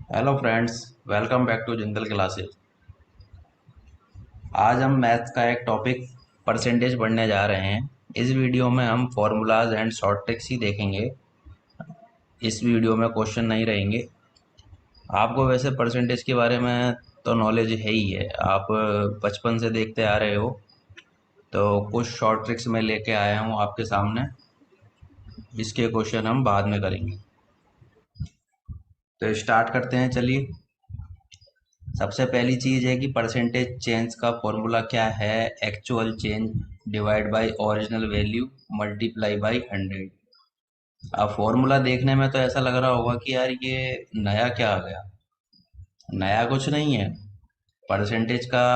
Hello friends, welcome back to Jindal classes. आज हम maths का एक टॉपिक परसेंटेज पढ़ने जा रहे हैं। इस वीडियो में हम फॉर्मूलाज एंड शॉर्ट ट्रिक्स ही देखेंगे। इस वीडियो में क्वेश्चन नहीं रहेंगे। आपको वैसे परसेंटेज के बारे में तो नॉलेज है ही है, आप बचपन से देखते आ रहे हो। तो कुछ शॉर्ट ट्रिक्स मैं लेके आया हूँ आपके सामने। इसके क्वेश्चन हम बाद में करेंगे। तो स्टार्ट करते हैं, चलिए। सबसे पहली चीज है कि परसेंटेज चेंज का फॉर्मूला क्या है। Actual change divide by original value multiply by 100। अब फॉर्मूला देखने में तो ऐसा लग रहा होगा कि यार ये नया क्या आ गया। नया कुछ नहीं है। परसेंटेज का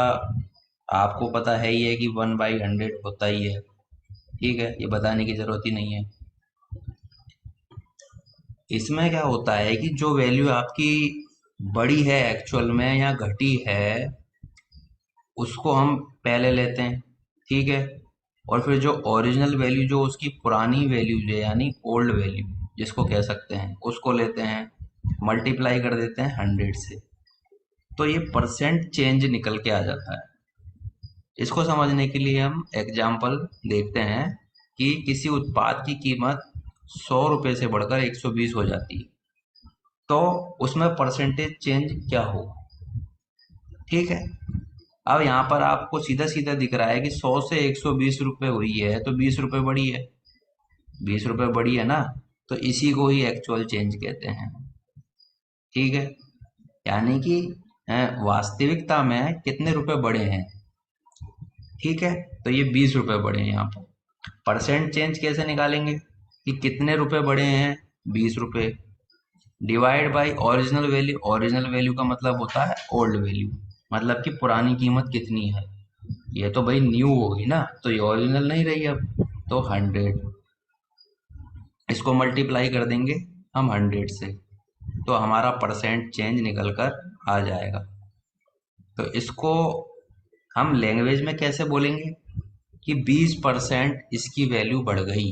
आपको पता है ही है कि 1/100 होता ही है। ठीक है, ये बताने की जरूरत ही नहीं है। इसमें क्या होता है कि जो वैल्यू आपकी बड़ी है एक्चुअल में या घटी है, उसको हम पहले लेते हैं। ठीक है। और फिर जो ओरिजिनल वैल्यू, जो उसकी पुरानी वैल्यू है यानी ओल्ड वैल्यू जिसको कह सकते हैं, उसको लेते हैं, मल्टीप्लाई कर देते हैं 100 से। तो ये परसेंट चेंज निकल के आ जाता है। इसको समझने के लिए हम एग्जाम्पल देखते हैं कि किसी उत्पाद की कीमत 100 रुपये से बढ़कर 120 हो जाती है, तो उसमें परसेंटेज चेंज क्या होगा। ठीक है। अब यहाँ पर आपको सीधा सीधा दिख रहा है कि 100 से 120 रुपये हुई है, तो 20 रुपये बढ़ी है। 20 रुपये बढ़ी है ना, तो इसी को ही एक्चुअल चेंज कहते हैं। ठीक है। यानी कि वास्तविकता में कितने रुपए बढ़े हैं। ठीक है। तो ये 20 रुपये बढ़े हैं यहाँ पर। परसेंट चेंज कैसे निकालेंगे कि कितने रुपए बढ़े हैं। 20 रुपये divide by original value. Original value का मतलब होता है ओल्ड वैल्यू, मतलब कि पुरानी कीमत कितनी है। ये तो भाई न्यू होगी ना, तो ये ओरिजिनल नहीं रही अब। तो 100, इसको मल्टीप्लाई कर देंगे हम 100 से, तो हमारा परसेंट चेंज निकल कर आ जाएगा। तो इसको हम लैंग्वेज में कैसे बोलेंगे कि 20% इसकी वैल्यू बढ़ गई।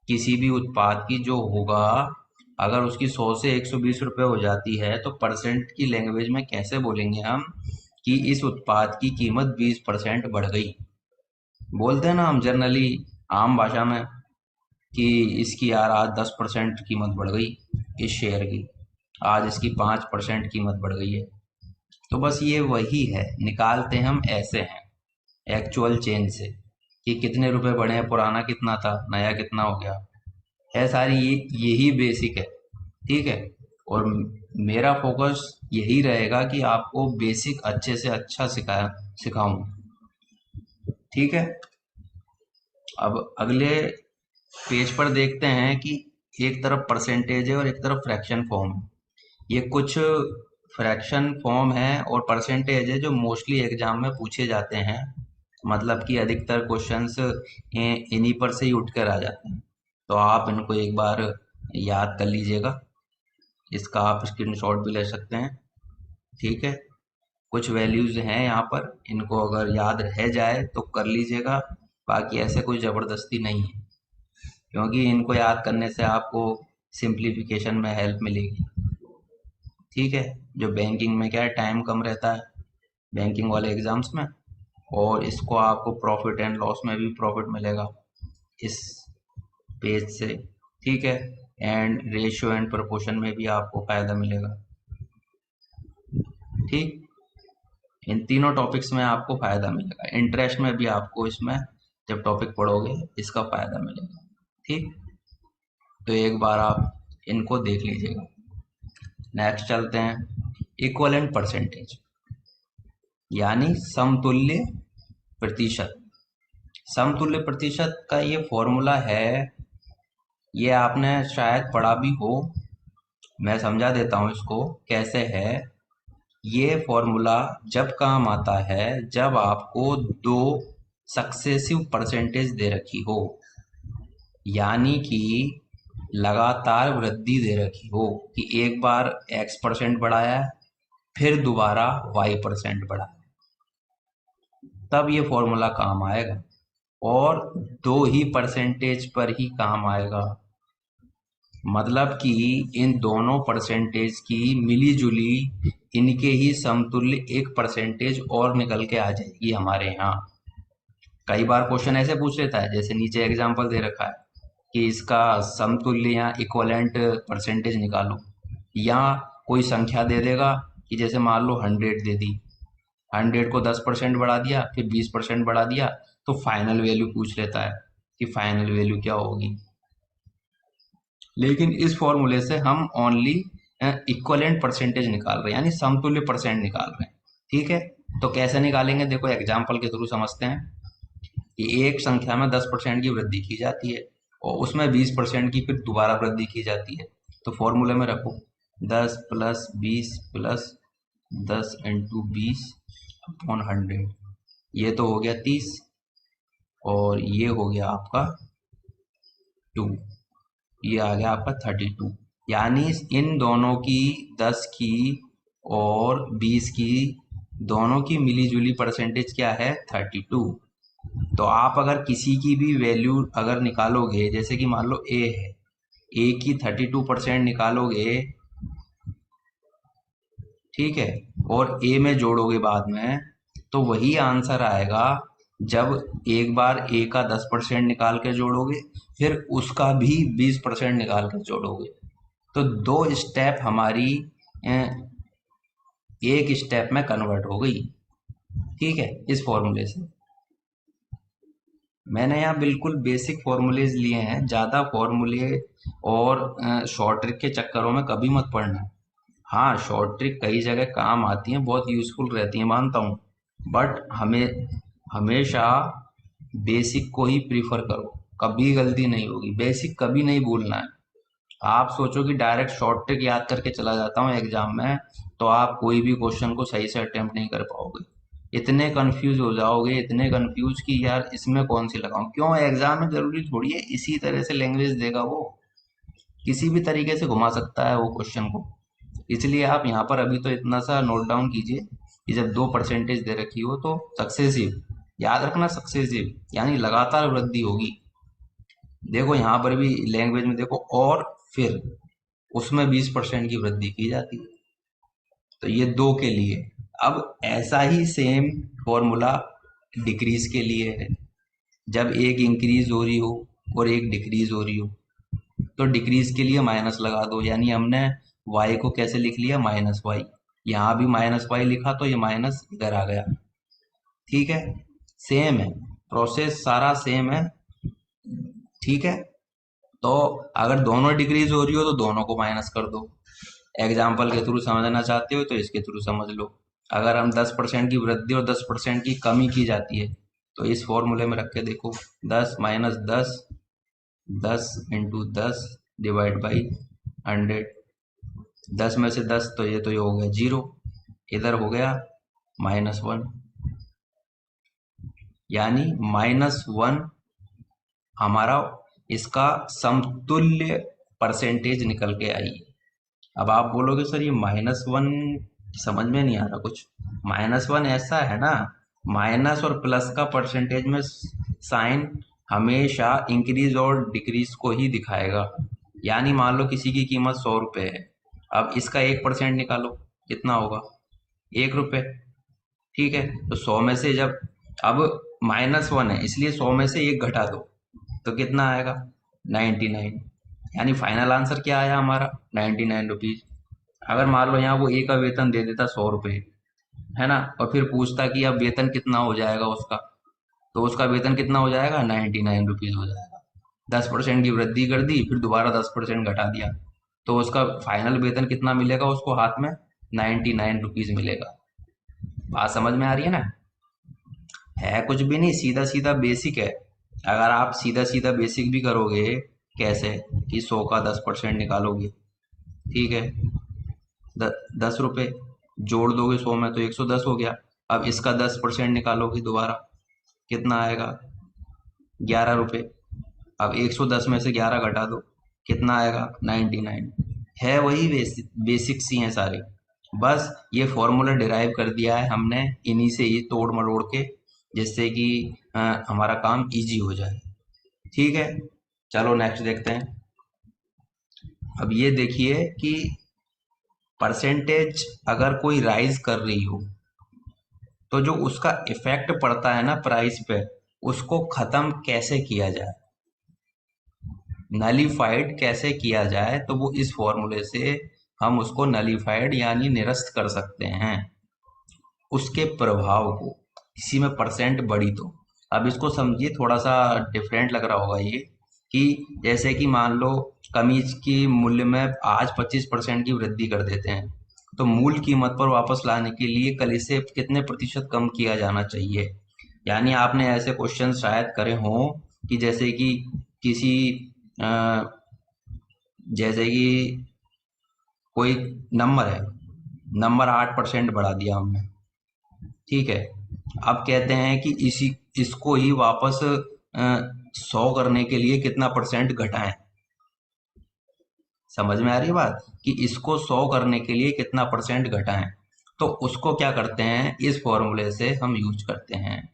किसी भी उत्पाद की जो होगा, अगर उसकी 100 से 120 रुपये हो जाती है, तो परसेंट की लैंग्वेज में कैसे बोलेंगे हम कि इस उत्पाद की कीमत 20% बढ़ गई। बोलते हैं ना हम जनरली आम भाषा में कि इसकी यार आज 10% कीमत बढ़ गई इस शेयर की, आज इसकी 5% कीमत बढ़ गई है। तो बस ये वही है, निकालते हम ऐसे हैं एक्चुअल चेंज से कि कितने रुपए बढ़े हैं, पुराना कितना था, नया कितना हो गया है। सारी यही बेसिक है। ठीक है। और मेरा फोकस यही रहेगा कि आपको बेसिक अच्छे से अच्छा सिखाऊं। ठीक है। अब अगले पेज पर देखते हैं कि एक तरफ परसेंटेज है और एक तरफ फ्रैक्शन फॉर्म है। ये कुछ फ्रैक्शन फॉर्म है और परसेंटेज है जो मोस्टली एग्जाम में पूछे जाते हैं। मतलब कि अधिकतर क्वेश्चंस इन्हीं पर से ही उठ कर आ जाते हैं। तो आप इनको एक बार याद कर लीजिएगा। इसका आप स्क्रीनशॉट भी ले सकते हैं। ठीक है। कुछ वैल्यूज हैं यहाँ पर, इनको अगर याद रह जाए तो कर लीजिएगा। बाकी ऐसे कोई ज़बरदस्ती नहीं है, क्योंकि इनको याद करने से आपको सिंप्लीफिकेशन में हेल्प मिलेगी। ठीक है। जो बैंकिंग में क्या है, टाइम कम रहता है बैंकिंग वाले एग्जाम्स में, और इसको आपको प्रॉफिट एंड लॉस में भी प्रॉफिट मिलेगा इस पेज से। ठीक है। एंड रेशियो एंड प्रोपोर्शन में भी आपको फायदा मिलेगा। ठीक। इन तीनों टॉपिक्स में आपको फायदा मिलेगा। इंटरेस्ट में भी आपको इसमें जब टॉपिक पढ़ोगे इसका फायदा मिलेगा। ठीक। तो एक बार आप इनको देख लीजिएगा। नेक्स्ट चलते हैं, इक्वलेंट परसेंटेज यानी समतुल्य प्रतिशत। समतुल्य प्रतिशत का ये फॉर्मूला है, ये आपने शायद पढ़ा भी हो। मैं समझा देता हूँ इसको कैसे है। ये फॉर्मूला जब काम आता है जब आपको दो सक्सेसिव परसेंटेज दे रखी हो, यानी कि लगातार वृद्धि दे रखी हो कि एक बार x% बढ़ाया, फिर दोबारा y% बढ़ाया, तब ये फॉर्मूला काम आएगा। और दो ही परसेंटेज पर ही काम आएगा। मतलब कि इन दोनों परसेंटेज की मिली जुली इनके ही समतुल्य एक परसेंटेज और निकल के आ जाएगी हमारे यहाँ। कई बार क्वेश्चन ऐसे पूछ लेता है, जैसे नीचे एग्जांपल दे रखा है कि इसका समतुल्य या इक्वलेंट परसेंटेज निकालो, या कोई संख्या दे देगा कि जैसे मान लो 100 दे दी, 100 को 10% बढ़ा दिया, फिर 20% बढ़ा दिया, तो फाइनल वैल्यू पूछ लेता है कि फाइनल वैल्यू क्या होगी। लेकिन इस फॉर्मूले से हम ओनली इक्वलेंट परसेंटेज निकाल रहे हैं, यानी समतुल्य परसेंट निकाल रहे हैं। ठीक है, तो कैसे निकालेंगे, देखो एग्जाम्पल के थ्रू समझते हैं कि एक संख्या में 10% की वृद्धि की जाती है और उसमें 20% की फिर दोबारा वृद्धि की जाती है। तो फॉर्मूले में रखो 10 प्लस 20 प्लस 10 इंटू 20 अपॉन 100, ये तो हो गया 30 और ये हो गया आपका 2, ये आ गया आपका 32। यानी इन दोनों की 10 की और 20 की दोनों की मिली जुली परसेंटेज क्या है, 32। तो आप अगर किसी की भी वैल्यू अगर निकालोगे, जैसे कि मान लो ए है, ए की 32% निकालोगे, ठीक है, और ए में जोड़ोगे बाद में, तो वही आंसर आएगा जब एक बार ए का 10% निकाल के जोड़ोगे, फिर उसका भी 20% निकाल कर जोड़ोगे। तो दो स्टेप हमारी एक स्टेप में कन्वर्ट हो गई। ठीक है, इस फॉर्मूले से मैंने यहाँ बिल्कुल बेसिक फॉर्मूलेज लिए हैं, ज़्यादा फॉर्मूले और शॉर्ट ट्रिक के चक्करों में कभी मत पड़ना। हाँ, शॉर्ट ट्रिक कई जगह काम आती हैं, बहुत यूज़फुल रहती हैं, मानता हूँ, बट हमें हमेशा बेसिक को ही प्रीफर करो, कभी गलती नहीं होगी, बेसिक कभी नहीं भूलना है। आप सोचो कि डायरेक्ट शॉर्ट ट्रिक याद करके चला जाता हूँ एग्जाम में, तो आप कोई भी क्वेश्चन को सही से अटेम्प्ट नहीं कर पाओगे। इतने कंफ्यूज हो जाओगे, इतने कंफ्यूज कि यार इसमें कौन सी लगाऊं, क्यों, एग्जाम में जरूरी थोड़ी है इसी तरह से लैंग्वेज देगा वो, किसी भी तरीके से घुमा सकता है वो क्वेश्चन को। इसलिए आप यहाँ पर अभी तो इतना सा नोट डाउन कीजिए कि जब दो परसेंटेज दे रखी हो तो सक्सेसिव, याद रखना सक्सेसिव यानी लगातार वृद्धि होगी। देखो यहाँ पर भी लैंग्वेज में देखो, और फिर उसमें 20% की वृद्धि की जाती है, तो ये दो के लिए। अब ऐसा ही सेम फॉर्मूला डिक्रीज के लिए है। जब एक इंक्रीज हो रही हो और एक डिक्रीज हो रही हो, तो डिक्रीज के लिए माइनस लगा दो, यानी हमने y को कैसे लिख लिया, माइनस वाई, यहाँ भी माइनस वाई लिखा तो ये माइनस इधर आ गया। ठीक है, सेम है, प्रोसेस सारा सेम है। ठीक है, तो अगर दोनों डिक्रीज हो रही हो तो दोनों को माइनस कर दो। एग्जाम्पल के थ्रू समझना चाहते हो तो इसके थ्रू समझ लो। अगर हम 10% की वृद्धि और 10% की कमी की जाती है, तो इस फॉर्मूले में रख के देखो, 10 माइनस 10, 10 इंटू 10 डिवाइड बाई 100, 10 में से 10 तो ये हो गया 0, इधर हो गया -1, यानी -1 हमारा इसका समतुल्य परसेंटेज निकल के आई। अब आप बोलोगे सर ये -1 समझ में नहीं आ रहा कुछ। -1 ऐसा है ना, माइनस और प्लस का परसेंटेज में साइन हमेशा इंक्रीज और डिक्रीज को ही दिखाएगा। यानी मान लो किसी की कीमत 100 रुपये है, अब इसका 1% निकालो, कितना होगा, 1 रुपये। ठीक है, तो 100 में से जब, अब -1 है इसलिए 100 में से एक घटा दो, तो कितना आएगा, 99। यानी फाइनल आंसर क्या आया हमारा, 99 रुपीज। अगर मान लो यहाँ वो ए का वेतन दे देता 100 रुपये, है ना, और फिर पूछता कि अब वेतन कितना हो जाएगा उसका, तो उसका वेतन कितना हो जाएगा, 99 रुपीज हो जाएगा। 10% की वृद्धि कर दी, फिर दोबारा 10% घटा दिया, तो उसका फाइनल वेतन कितना मिलेगा उसको हाथ में, 99 रुपीज मिलेगा। बात समझ में आ रही है ना, है कुछ भी नहीं, सीधा सीधा बेसिक है। अगर आप सीधा सीधा बेसिक भी करोगे, कैसे कि 100 का 10% निकालोगे, ठीक है, 10 रुपये जोड़ दोगे 100 में तो 110 हो गया। अब इसका 10% निकालोगे दोबारा, कितना आएगा, 11 रुपये। अब 110 में से 11 घटा दो, कितना आएगा, 99। है वही बेसिक, बेसिक सी हैं सारे, बस ये फॉर्मूला डिराइव कर दिया है हमने इन्हीं से ही तोड़ मरोड़ के, जिससे कि हमारा काम इजी हो जाए। ठीक है, चलो नेक्स्ट देखते हैं। अब ये देखिए कि परसेंटेज अगर कोई राइज कर रही हो तो जो उसका इफेक्ट पड़ता है ना प्राइस पे, उसको खत्म कैसे किया जाए, नलीफाइड कैसे किया जाए, तो वो इस फॉर्मूले से हम उसको नलीफाइड यानी निरस्त कर सकते हैं उसके प्रभाव को, किसी में परसेंट बढ़ी तो। अब इसको समझिए, थोड़ा सा डिफरेंट लग रहा होगा ये, कि जैसे कि मान लो कमीज की मूल्य में आज 25% की वृद्धि कर देते हैं, तो मूल कीमत पर वापस लाने के लिए कल इसे कितने प्रतिशत कम किया जाना चाहिए। यानी आपने ऐसे क्वेश्चन शायद करे हों कि जैसे कि किसी अ, जैसे कि कोई नंबर है, नंबर 8% बढ़ा दिया हमने, ठीक है। अब कहते हैं कि इसी इसको ही वापस 100 करने के लिए कितना परसेंट घटाएं। समझ में आ रही है बात, कि इसको 100 करने के लिए कितना परसेंट घटाएं। तो उसको क्या करते हैं, इस फॉर्मूले से हम यूज करते हैं।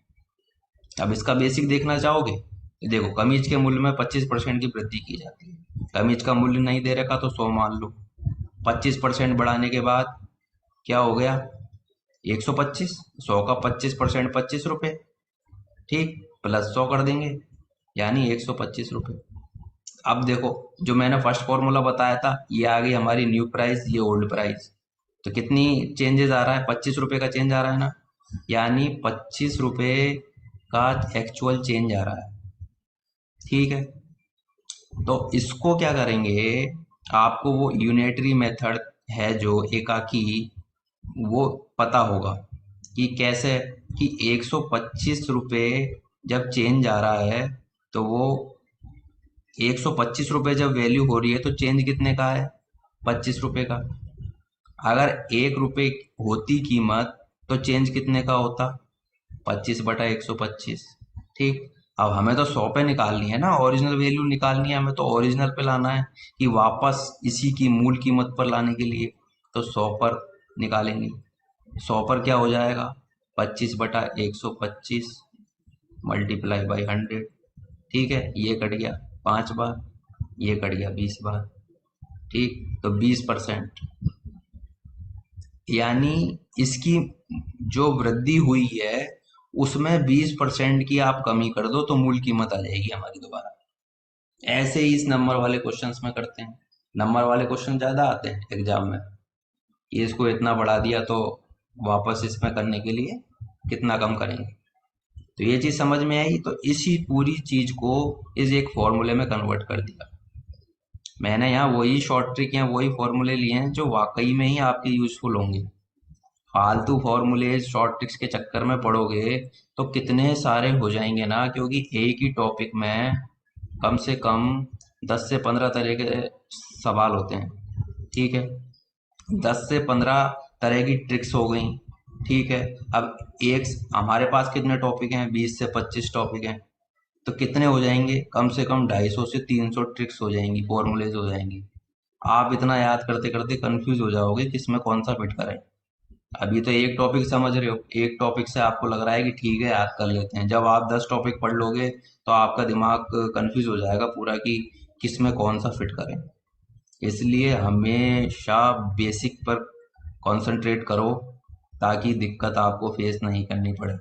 अब इसका बेसिक देखना चाहोगे, देखो कमीज के मूल्य में 25% की वृद्धि की जाती है, कमीज का मूल्य नहीं दे रखा तो 100 मान लो, 25% बढ़ाने के बाद क्या हो गया, 125, 100 का 25% 25 रुपये, ठीक, प्लस 100 कर देंगे यानी 125 रुपये। अब देखो, जो मैंने फर्स्ट फॉर्मूला बताया था, ये आ गई हमारी न्यू प्राइस, ये ओल्ड प्राइस, तो कितनी चेंजेस आ रहा है, 25 रुपये का चेंज आ रहा है ना, यानी 25 रुपये का एक्चुअल चेंज आ रहा है, ठीक है। तो इसको क्या करेंगे, आपको वो यूनिटरी मेथड है जो एकाकी, वो पता होगा कि कैसे, कि 125 रुपये जब चेंज आ रहा है, तो वो 125 रुपये जब वैल्यू हो रही है तो चेंज कितने का है, 25 रुपये का। अगर 1 रुपये होती कीमत तो चेंज कितने का होता, 25/125, ठीक। अब हमें तो 100 पे निकालनी है ना, ओरिजिनल वैल्यू निकालनी है हमें, तो ओरिजिनल पे लाना है कि वापस इसी की मूल कीमत पर लाने के लिए, तो 100 पर निकालेंगे। 100 पर क्या हो जाएगा, 25/125 मल्टीप्लाई बाई 100, ठीक है, ये कट गया 5 बार, ये कट गया 20 बार, ठीक, तो 20%, यानी इसकी जो वृद्धि हुई है उसमें 20% की आप कमी कर दो तो मूल कीमत आ जाएगी हमारी दोबारा। ऐसे ही इस नंबर वाले क्वेश्चंस में करते हैं, नंबर वाले क्वेश्चन ज्यादा आते हैं एग्जाम में, ये इसको इतना बढ़ा दिया तो वापस इसमें करने के लिए कितना कम करेंगे। तो ये चीज समझ में आई, तो इसी पूरी चीज को इस एक फॉर्मूले में कन्वर्ट कर दिया मैंने। यहाँ वही शॉर्ट ट्रिक या वही फॉर्मूले लिए हैं जो वाकई में ही आपके यूजफुल होंगे। फालतू फॉर्मूले शॉर्ट ट्रिक्स के चक्कर में पड़ोगे तो कितने सारे हो जाएंगे ना, क्योंकि एक ही टॉपिक में कम से कम 10 से 15 तरह के सवाल होते हैं, ठीक है, 10 से 15 तरह की ट्रिक्स हो गई, ठीक है। अब एक हमारे पास कितने टॉपिक हैं, 20 से 25 टॉपिक हैं, तो कितने हो जाएंगे, कम से कम 250 से 300 ट्रिक्स हो जाएंगी, फॉर्मूलेज हो जाएंगी। आप इतना याद करते करते कंफ्यूज हो जाओगे कि इसमें कौन सा फिट करें। अभी तो एक टॉपिक समझ रहे हो, एक टॉपिक से आपको लग रहा है कि ठीक है याद कर लेते हैं, जब आप 10 टॉपिक पढ़ लोगे तो आपका दिमाग कंफ्यूज हो जाएगा पूरा कि किस में कौन सा फिट करें। इसलिए हमेशा बेसिक पर कंसंट्रेट करो ताकि दिक्कत आपको फेस नहीं करनी पड़े।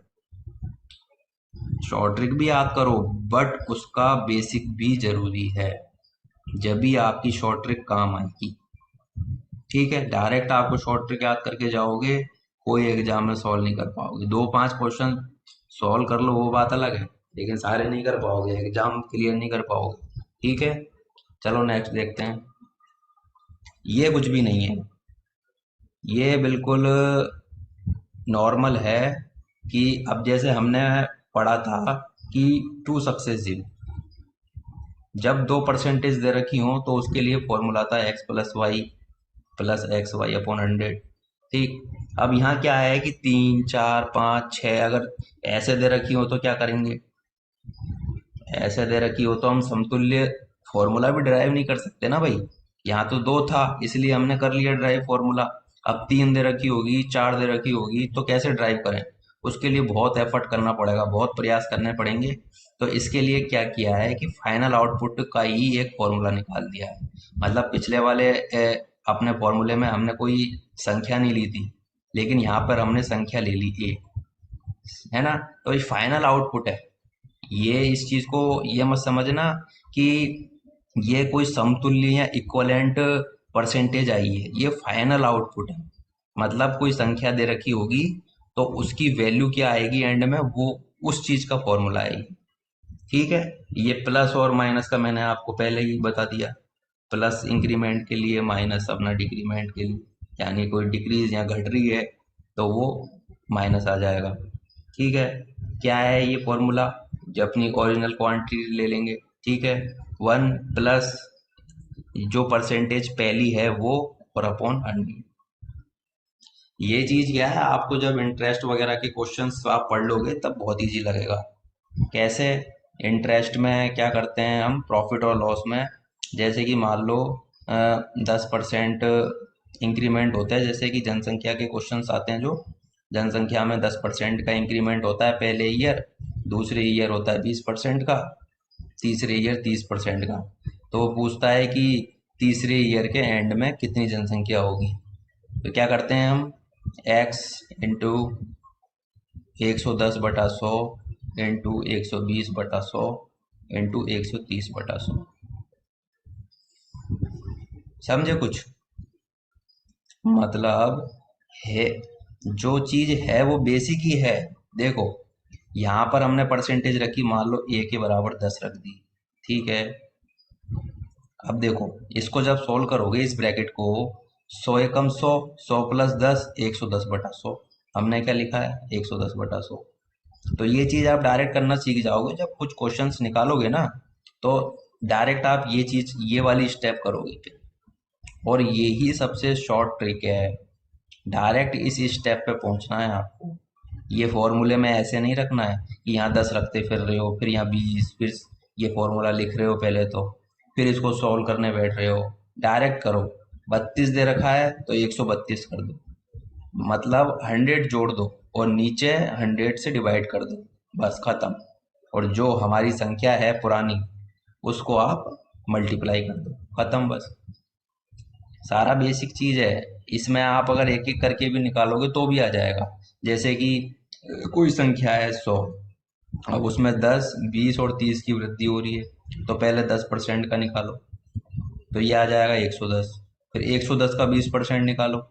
शॉर्ट ट्रिक भी याद करो बट उसका बेसिक भी जरूरी है, जब भी आपकी शॉर्ट ट्रिक काम आएगी, ठीक है। डायरेक्ट आपको शॉर्ट ट्रिक याद करके जाओगे, कोई एग्जाम में सॉल्व नहीं कर पाओगे। 2-5 क्वेश्चन सॉल्व कर लो वो बात अलग है, लेकिन सारे नहीं कर पाओगे, एग्जाम क्लियर नहीं कर पाओगे, ठीक है। चलो नेक्स्ट देखते हैं। ये कुछ भी नहीं है, ये बिल्कुल नॉर्मल है, कि अब जैसे हमने पढ़ा था कि टू सक्सेसिव, जब दो परसेंटेज दे रखी हो तो उसके लिए फॉर्मूला था x+y+xy/100, ठीक। अब यहाँ क्या है कि 3, 4, 5, 6 अगर ऐसे दे रखी हो तो क्या करेंगे, ऐसे दे रखी हो तो हम समतुल्य फॉर्मूला भी ड्राइव नहीं कर सकते ना भाई। यहाँ तो दो था इसलिए हमने कर लिया ड्राइव फॉर्मूला, अब 3 दे रखी होगी, 4 दे रखी होगी तो कैसे ड्राइव करें, उसके लिए बहुत एफर्ट करना पड़ेगा, बहुत प्रयास करने पड़ेंगे। तो इसके लिए क्या किया है कि फाइनल आउटपुट का ही एक फॉर्मूला निकाल दिया है। मतलब पिछले वाले अपने फॉर्मूले में हमने कोई संख्या नहीं ली थी, लेकिन यहाँ पर हमने संख्या ले ली ए, है ना। तो ये फाइनल आउटपुट है। ये इस चीज को ये मत समझना कि ये कोई समतुल्य या इक्वलेंट परसेंटेज आई है, ये फाइनल आउटपुट है। मतलब कोई संख्या दे रखी होगी तो उसकी वैल्यू क्या आएगी एंड में, वो उस चीज का फॉर्मूला आएगी। ठीक है। ये प्लस और माइनस का मैंने आपको पहले ही बता दिया। प्लस इंक्रीमेंट के लिए, माइनस अपना डिक्रीमेंट के लिए, यानी कोई डिक्रीज या घट रही है तो वो माइनस आ जाएगा। ठीक है। क्या है ये फॉर्मूला, जो अपनी ओरिजिनल क्वांटिटी ले लेंगे। ठीक है। वन प्लस जो परसेंटेज पहली है वो, और अपॉन 100। ये चीज क्या है, आपको जब इंटरेस्ट वगैरह के क्वेश्चंस आप पढ़ लोगे तब बहुत इजी लगेगा। कैसे? इंटरेस्ट में क्या करते हैं हम, प्रॉफिट और लॉस में, जैसे कि मान लो 10% इंक्रीमेंट होता है, जैसे कि जनसंख्या के क्वेश्चंस आते हैं, जो जनसंख्या में 10% का इंक्रीमेंट होता है पहले ईयर, दूसरे ईयर होता है 20% का, तीसरे ईयर 30% का। तो वो पूछता है कि तीसरे ईयर के एंड में कितनी जनसंख्या होगी। तो क्या करते हैं हम, x इंटू 110/100 इंटू 120/100 इंटू 130/100। समझे कुछ? मतलब है, जो चीज है वो बेसिक ही है। देखो, यहाँ पर हमने परसेंटेज रखी, मान लो a के बराबर 10 रख दी। ठीक है। अब देखो, इसको जब सोल्व करोगे इस ब्रैकेट को, 100 एकम 100, 100 प्लस 10, 110/100। हमने क्या लिखा है, 110/100। तो ये चीज आप डायरेक्ट करना सीख जाओगे जब कुछ क्वेश्चंस निकालोगे ना, तो डायरेक्ट आप ये चीज, ये वाली स्टेप करोगे फिर। और यही सबसे शॉर्ट ट्रिक है, डायरेक्ट इस स्टेप पे पहुंचना है आपको। ये फॉर्मूले में ऐसे नहीं रखना है कि यहाँ 10 रखते फिर रहे हो, फिर यहाँ 20, फिर ये फॉर्मूला लिख रहे हो पहले, तो फिर इसको सॉल्व करने बैठ रहे हो। डायरेक्ट करो। 32 दे रखा है तो 132 कर दो, मतलब 100 जोड़ दो और नीचे 100 से डिवाइड कर दो, बस खत्म। और जो हमारी संख्या है पुरानी, उसको आप मल्टीप्लाई कर दो, खत्म बस। सारा बेसिक चीज है। इसमें आप अगर एक एक करके भी निकालोगे तो भी आ जाएगा। जैसे कि कोई संख्या है 100, अब उसमें 10, 20 और 30 की वृद्धि हो रही है, तो पहले 10% का निकालो, तो ये आ जाएगा 110। फिर 110 का 20% निकालो,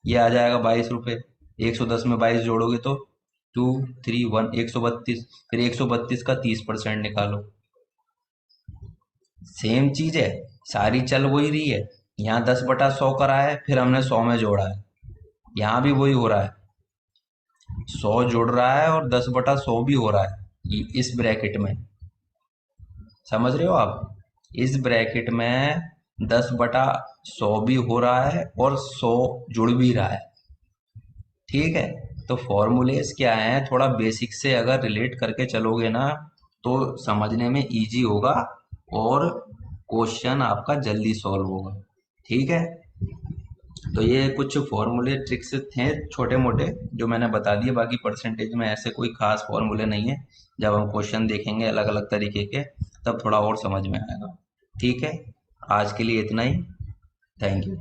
ये आ जाएगा 22 रुपये। 110 में 22 जोड़ोगे तो 231, 132। फिर 132 का 30% निकालो। सेम चीज है, सारी चल वही रही है। यहाँ 10/100 करा है, फिर हमने 100 में जोड़ा है, यहाँ भी वही हो रहा है। 100 जुड़ रहा है और 10/100 भी हो रहा है, इस ब्रैकेट में। समझ रहे हो आप? इस ब्रैकेट में 10/100 भी हो रहा है और 100 जुड़ भी रहा है। ठीक है। तो फॉर्मूलेस क्या है, थोड़ा बेसिक से अगर रिलेट करके चलोगे ना, तो समझने में इजी होगा और क्वेश्चन आपका जल्दी सॉल्व होगा। ठीक है। तो ये कुछ फॉर्मूले ट्रिक्स थे छोटे मोटे जो मैंने बता दिए, बाकी परसेंटेज में ऐसे कोई खास फॉर्मूले नहीं है। जब हम क्वेश्चन देखेंगे अलग अलग तरीके के, तब थोड़ा और समझ में आएगा। ठीक है। आज के लिए इतना ही। Thank you.